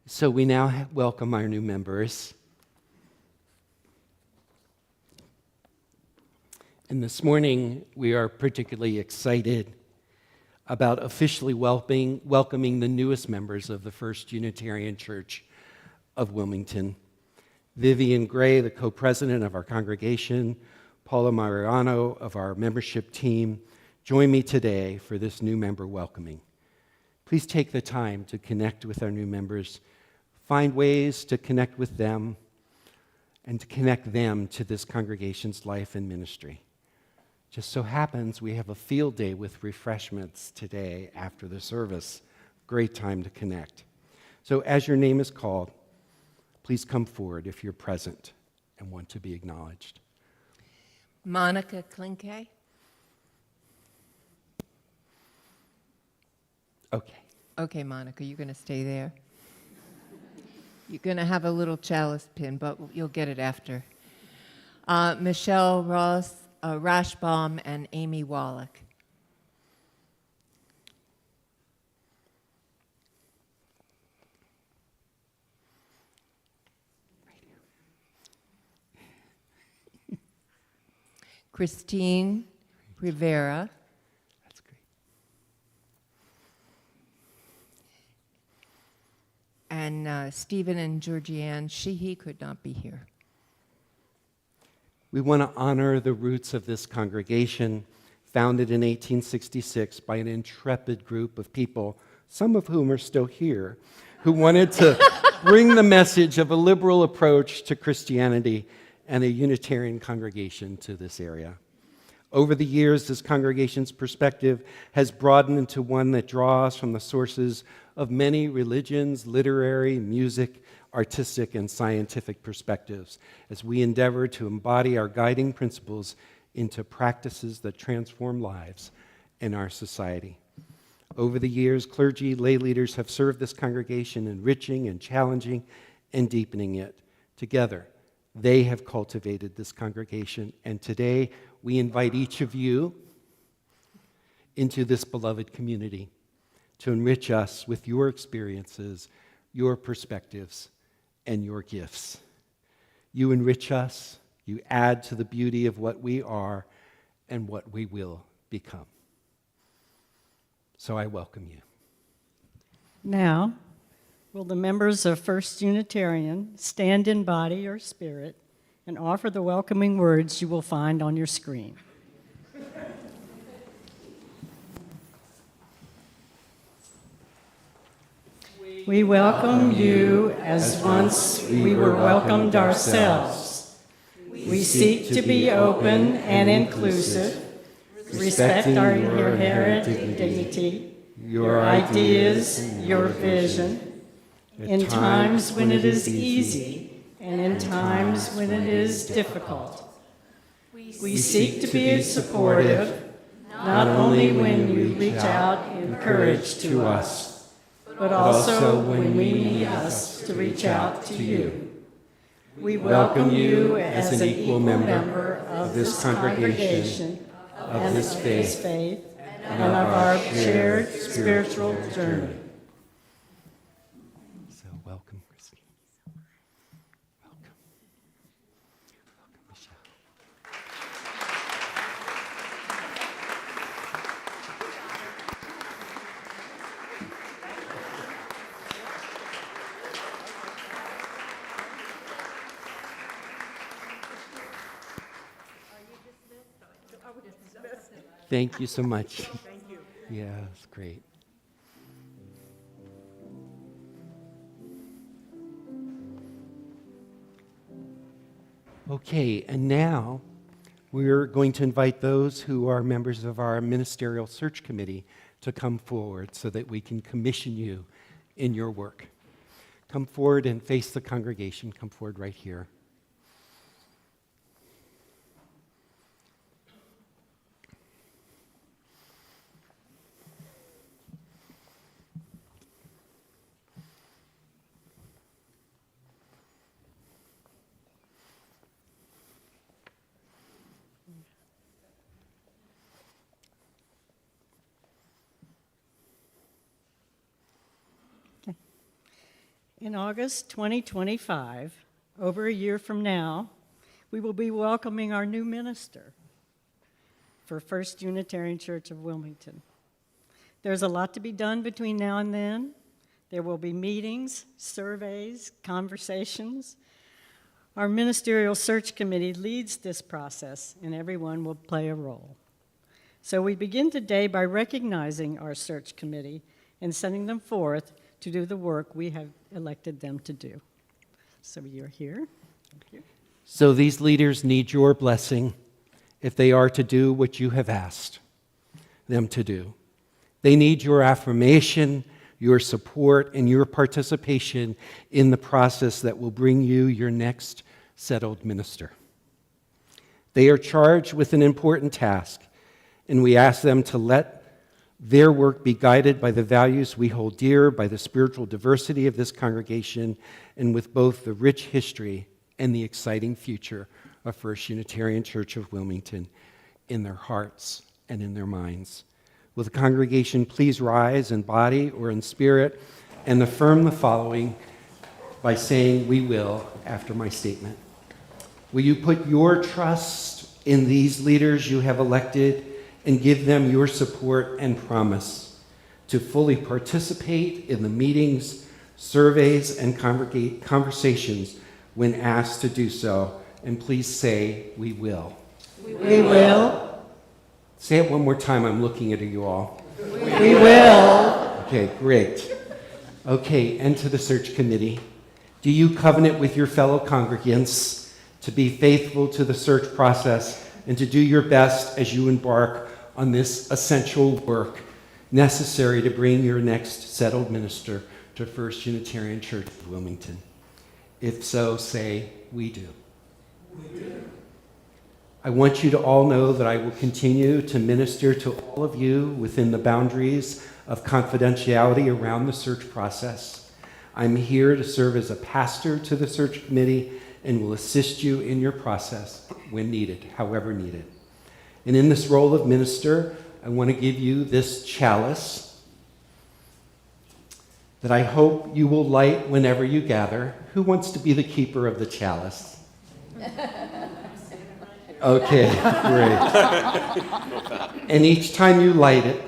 So we now welcome our new members. And this morning, we are particularly excited about officially welcoming the newest members of the First Unitarian Church of Wilmington. Vivian Gray, the co-president of our congregation, Paula Mariano of our membership team, join me today for this new member welcoming. Please take the time to connect with our new members, find ways to connect with them, and to connect them to this congregation's life and ministry. Just so happens we have a field day with refreshments today after the service. Great time to connect. So as your name is called, please come forward if you're present and want to be acknowledged. Monica Klinke. Okay. Okay, Monica, you're going to stay there. You're going to have a little chalice pin, but you'll get it after. Michelle Ross, Rashbaum, and Amy Wallach. Christine Rivera. That's great. And Stephen and Georgianne, he could not be here. We want to honor the roots of this congregation, founded in 1866 by an intrepid group of people some of whom are still here, who wanted to bring the message of a liberal approach to Christianity and a Unitarian congregation to this area. Over the years, this congregation's perspective has broadened into one that draws from the sources of many religions, literary, music, artistic, and scientific perspectives, as we endeavor to embody our guiding principles into practices that transform lives in our society. Over the years, clergy, lay leaders have served this congregation, enriching and challenging and deepening it. Together, they have cultivated this congregation, and today we invite each of you into this beloved community to enrich us with your experiences, your perspectives, and your gifts. You enrich us, you add to the beauty of what we are and what we will become. So I welcome you. Now, will the members of First Unitarian stand in body or spirit and offer the welcoming words you will find on your screen? We welcome you as once we were welcomed ourselves. We seek to be open and inclusive, respect our inherent dignity, your ideas, your vision, in times when it is easy and in times when it is difficult. We seek to be supportive, not only when you reach out in courage to us, but also when we need us to reach out to you. We welcome you as an equal member of this congregation, of this faith, and of our shared spiritual journey. So welcome, Christine. Welcome. Welcome, Michelle. Thank you so much. Thank you. Yeah, it's great. Okay, and now we're going to invite those who are members of our ministerial search committee to come forward so that we can commission you in your work. Come forward and face the congregation. Come forward right here. In August 2025, over a year from now, we will be welcoming our new minister for First Unitarian Church of Wilmington. There's a lot to be done between now and then. There will be meetings, surveys, conversations. Our ministerial search committee leads this process, and everyone will play a role. So we begin today by recognizing our search committee and sending them forth to do the work we have elected them to do. So you're here. Thank you. So these leaders need your blessing if they are to do what you have asked them to do. They need your affirmation, your support, and your participation in the process that will bring you your next settled minister. They are charged with an important task, and we ask them to let their work be guided by the values we hold dear, by the spiritual diversity of this congregation, and with both the rich history and the exciting future of First Unitarian Church of Wilmington in their hearts and in their minds. Will the congregation please rise in body or in spirit and affirm the following by saying, "We will," after my statement. Will you put your trust in these leaders you have elected and give them your support and promise to fully participate in the meetings, surveys, and conversations when asked to do so? And please say, "We will." We will. Say it one more time. I'm looking at you all. We will. Okay, great. Okay, and to the search committee. Do you covenant with your fellow congregants to be faithful to the search process and to do your best as you embark on this essential work necessary to bring your next settled minister to First Unitarian Church of Wilmington? If so, say, we do. We do. I want you to all know that I will continue to minister to all of you within the boundaries of confidentiality around the search process. I'm here to serve as a pastor to the search committee and will assist you in your process when needed, however needed. And in this role of minister, I want to give you this chalice that I hope you will light whenever you gather. Who wants to be the keeper of the chalice? Okay, great. And each time you light it,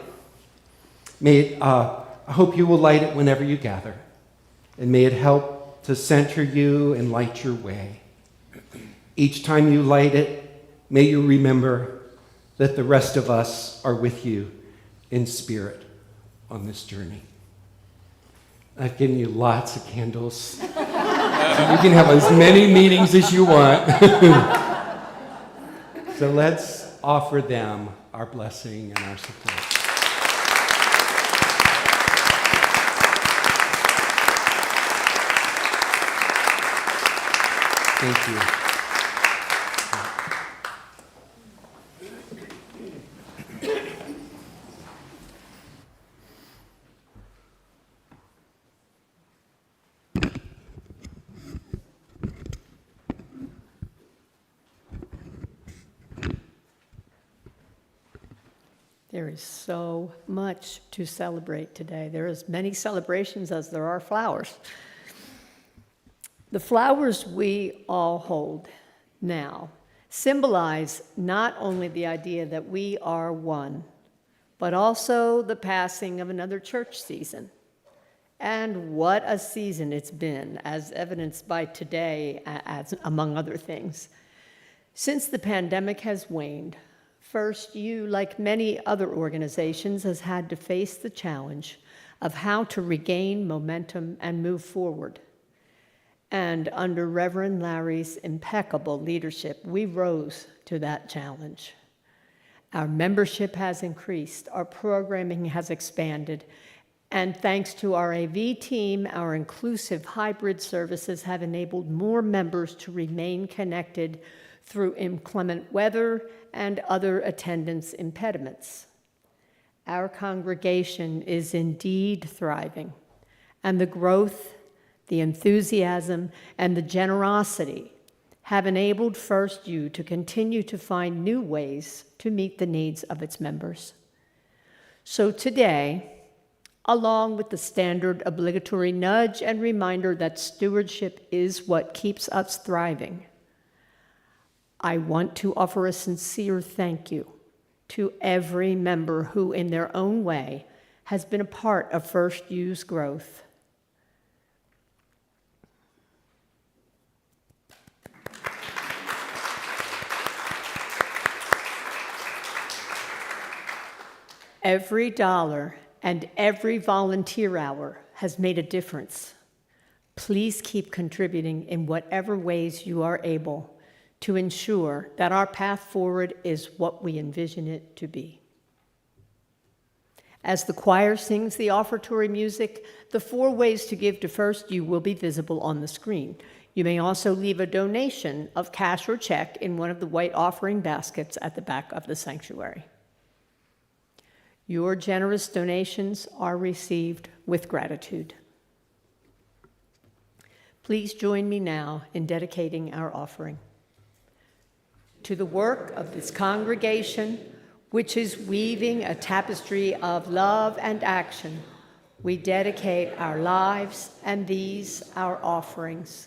I hope you will light it whenever you gather, and may it help to center you and light your way. Each time you light it, may you remember that the rest of us are with you in spirit on this journey. I've given you lots of candles. You can have as many meetings as you want. So let's offer them our blessing and our support. Thank you. There is so much to celebrate today. There are as many celebrations as there are flowers. The flowers we all hold now symbolize not only the idea that we are one, but also the passing of another church season. And what a season it's been, as evidenced by today, as among other things. Since the pandemic has waned, First U, like many other organizations, has had to face the challenge of how to regain momentum and move forward. And under Reverend Larry's impeccable leadership, we rose to that challenge. Our membership has increased, our programming has expanded, and thanks to our AV team, our inclusive hybrid services have enabled more members to remain connected through inclement weather and other attendance impediments. Our congregation is indeed thriving, and the growth, the enthusiasm, and the generosity have enabled First U to continue to find new ways to meet the needs of its members. So today, along with the standard obligatory nudge and reminder that stewardship is what keeps us thriving, I want to offer a sincere thank you to every member who, in their own way, has been a part of First U's growth. Every dollar and every volunteer hour has made a difference. Please keep contributing in whatever ways you are able to ensure that our path forward is what we envision it to be. As the choir sings the offertory music, the 4 ways to give to First U will be visible on the screen. You may also leave a donation of cash or check in one of the white offering baskets at the back of the sanctuary. Your generous donations are received with gratitude. Please join me now in dedicating our offering. To the work of this congregation, which is weaving a tapestry of love and action, we dedicate our lives and these our offerings.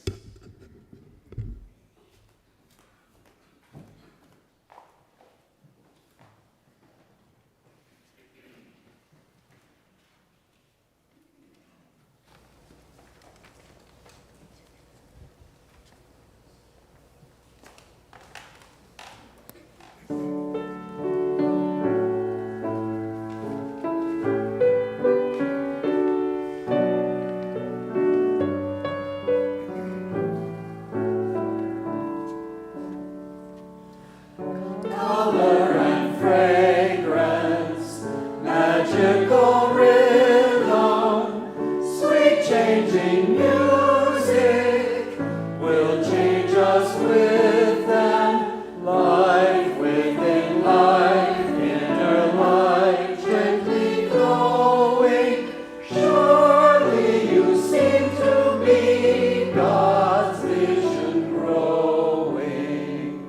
us with them, life within life, inner life gently growing. Surely you seem to be God's vision growing.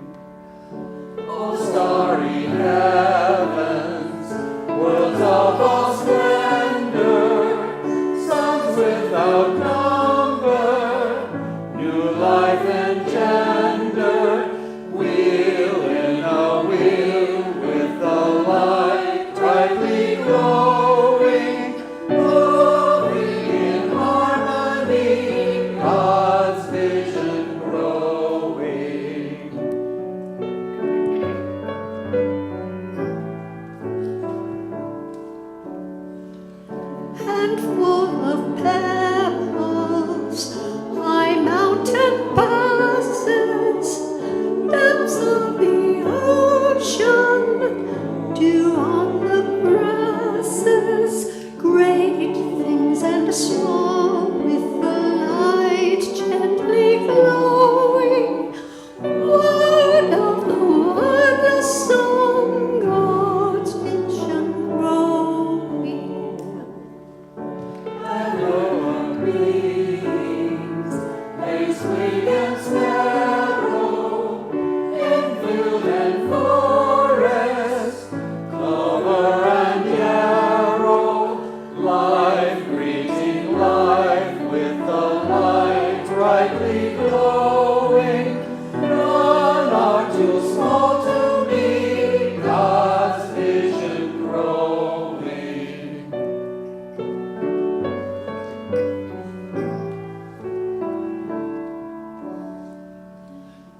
Oh, starry heavens, worlds of all splendor, suns without number, new life engender, wheel in a wheel with the light brightly glowing, moving in harmony, God's vision growing. And full of pebbles, high mountain passes, depths of the ocean, dew on the grasses, great things and small, with the light gently glowing, word of the wordless song, God's vision growing. Lower wings, lace wing and sparrow, in field and forest, clover and yarrow, life greeting life with the light brightly glowing. None are too small to be God's vision growing.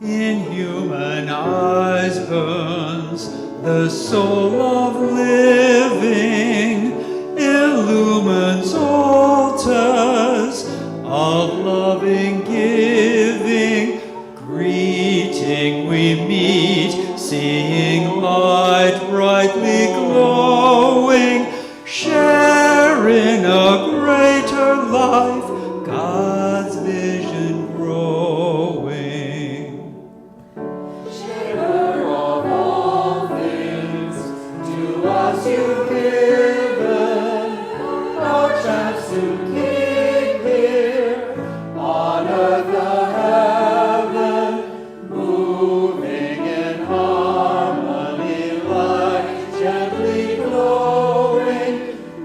In human eyes burns the soul of living, illumines altars of loving giving. Greeting we meet, seeing light brightly glowing, sharing a greater life, God's vision growing. Sharer of all things, to us you've given our chance to keep here on earth the heaven, moving in harmony, light gently glowing.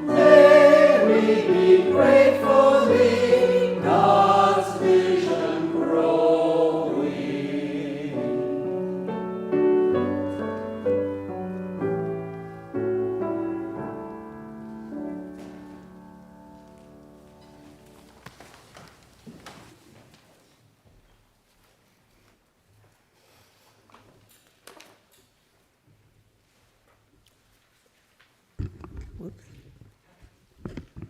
May we be gratefully God's vision growing.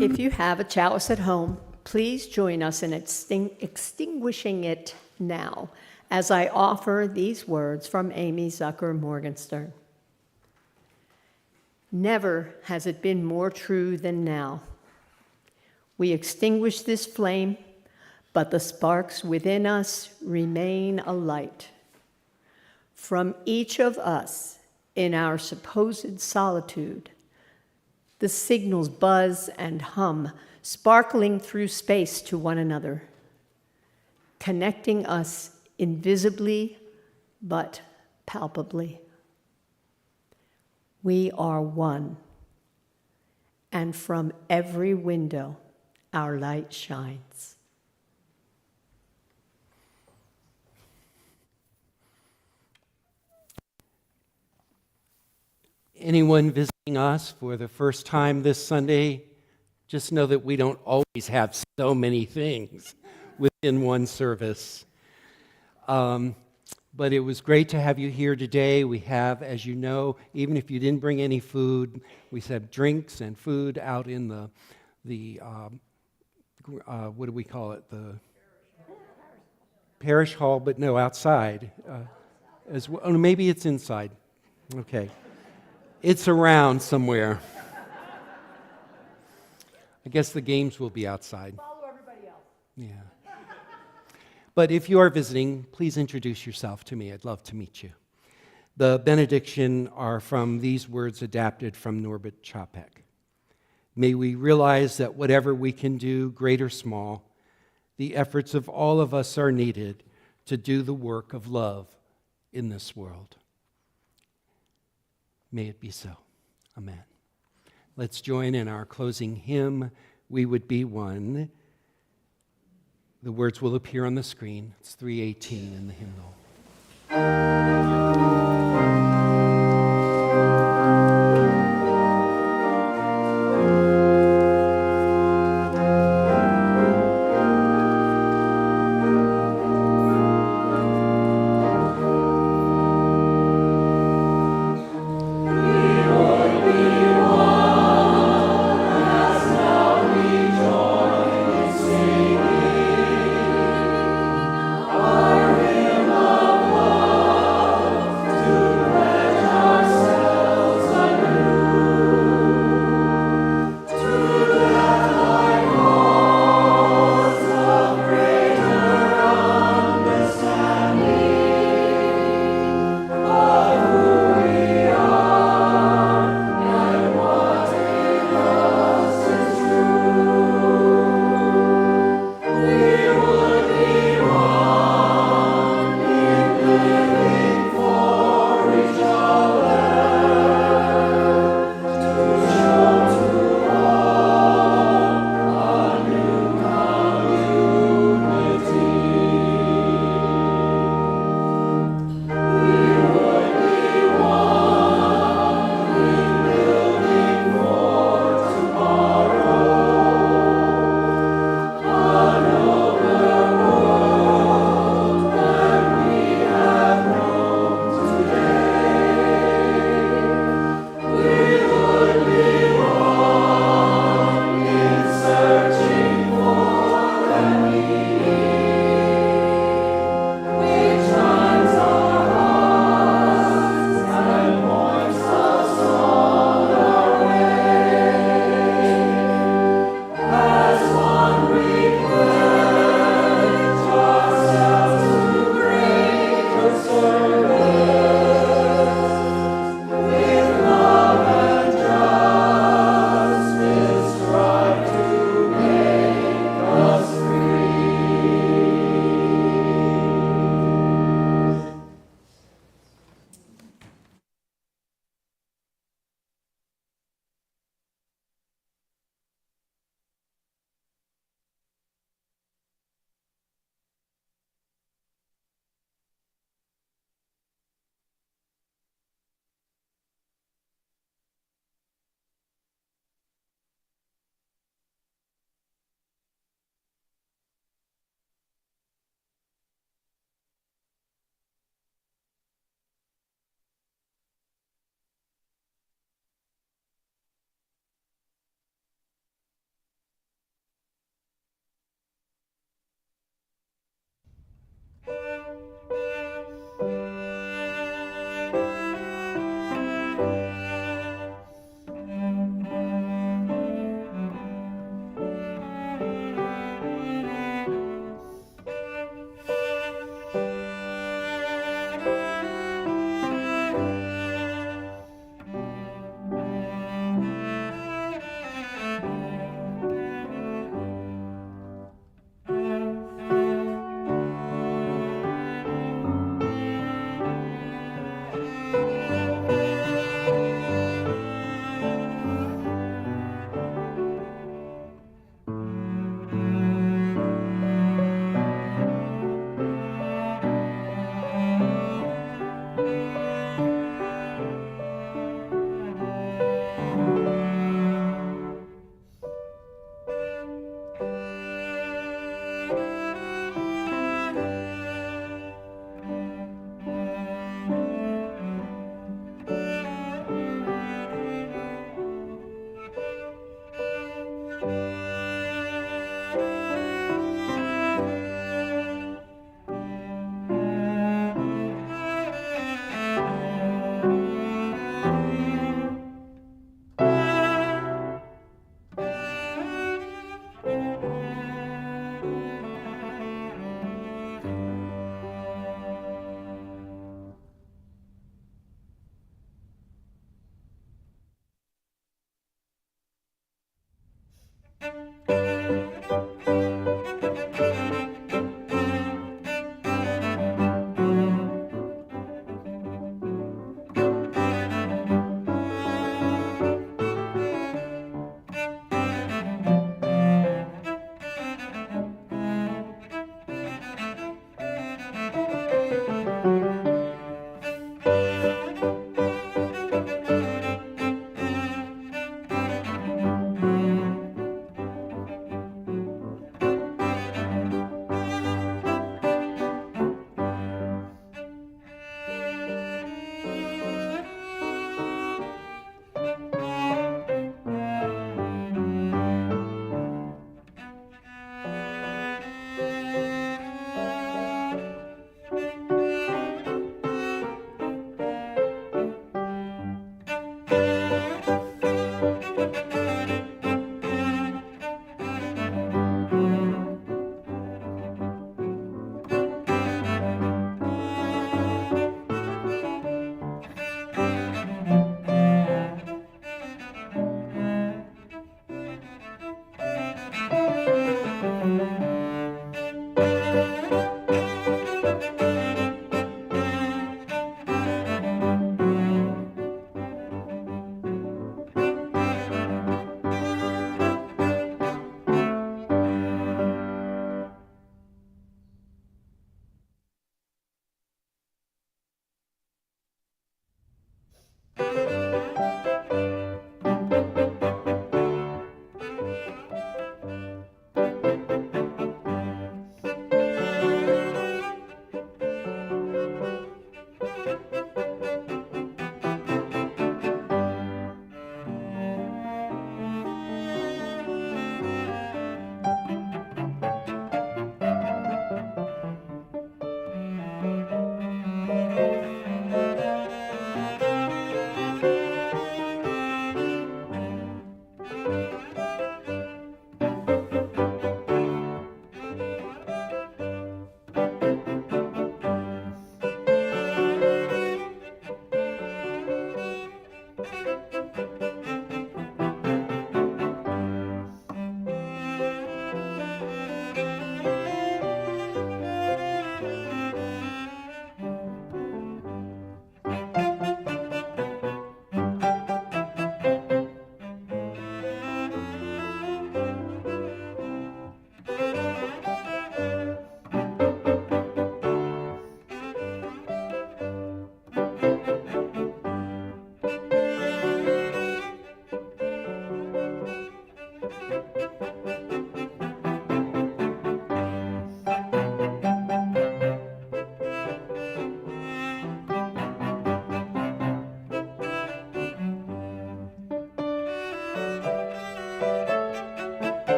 If you have a chalice at home, please join us in extinguishing it now as I offer these words from Amy Zucker Morgenstern. Never has it been more true than now. We extinguish this flame, but the sparks within us remain alight. From each of us in our supposed solitude, the signals buzz and hum, sparkling through space to one another, connecting us invisibly but palpably. We are one, and from every window our light shines. Anyone visiting us for the first time this Sunday, just know that we don't always have so many things within one service. But it was great to have you here today. We have, as you know, even if you didn't bring any food, we have drinks and food out in the what do we call it? The parish hall, but no, outside. As well. Oh, maybe it's inside. Okay. It's around somewhere. I guess the games will be outside. Follow everybody else. Yeah. But if you are visiting, please introduce yourself to me. I'd love to meet you. The benediction are from these words adapted from Norbert Čapek. May we realize that whatever we can do, great or small, the efforts of all of us are needed to do the work of love in this world. May it be so. Amen. Let's join in our closing hymn, We Would Be One. The words will appear on the screen. It's 318 in the hymnal.